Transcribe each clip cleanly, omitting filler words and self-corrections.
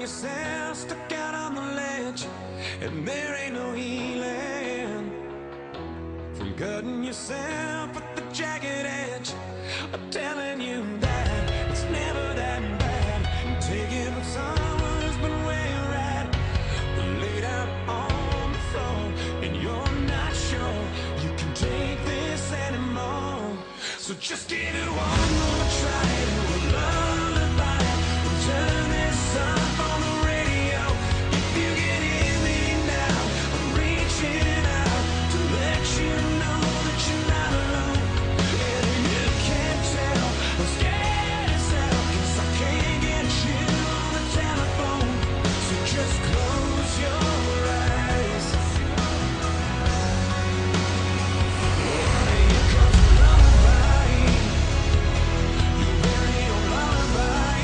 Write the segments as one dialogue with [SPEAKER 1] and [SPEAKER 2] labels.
[SPEAKER 1] yourself stuck out on the ledge, and there ain't no healing from cutting yourself at the jagged edge. I'm telling you that it's never that bad. Taking from someone who's been where you're at, laid out on the floor, and you're not sure you can take this anymore. So just give it one more try. We'll lullaby. We'll turn this up on the radio. If you can hear me now, I'm reaching out to let you know that you're not alone. And you can't tell I'm scared as hell, 'cause I can't get you on the telephone. So just close your eyes. Here comes a lullaby. Your very own lullaby.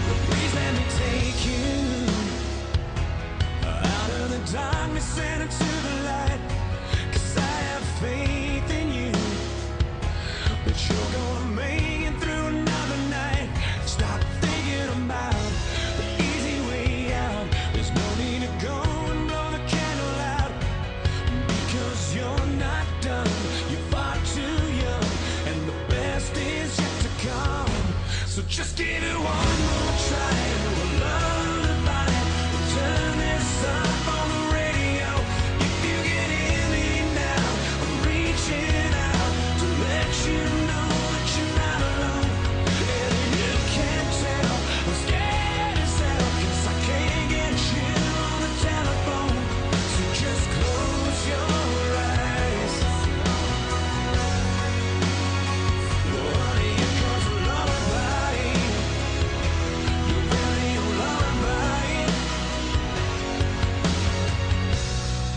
[SPEAKER 1] But please let me take you out of the darkness and into the light. 'Cause I have faith in you that you're gonna make it through another night. Stop thinking about the easy way out. There's no need to go and blow the candle out, because you're not done. You're far too young, and the best is yet to come. So just give it one more try. We'll lullaby. We'll turn this up on the radio. If you can hear me now, I'm reaching out to let you know that you're not alone. And you can't tell I'm scared as hell, 'cause I can't get you on the telephone. So just close your eyes. Honey, here comes a lullaby. Your very own lullaby.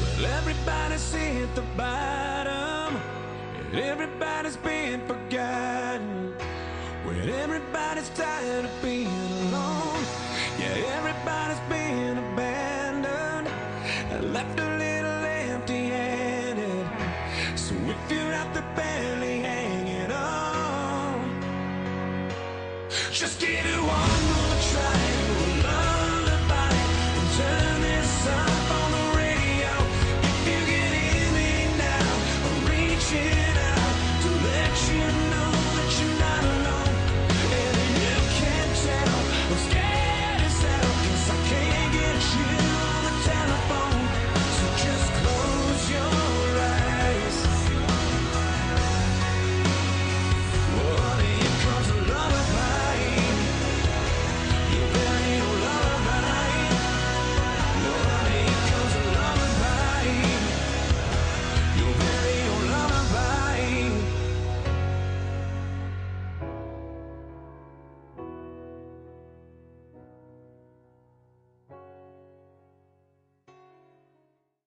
[SPEAKER 1] Well, everybody's hit the bottom, and everybody's been forgotten. When everybody's tired of being alone, yeah, everybody's been abandoned and left a little empty-handed. So if you're out there barely hanging on, just give it one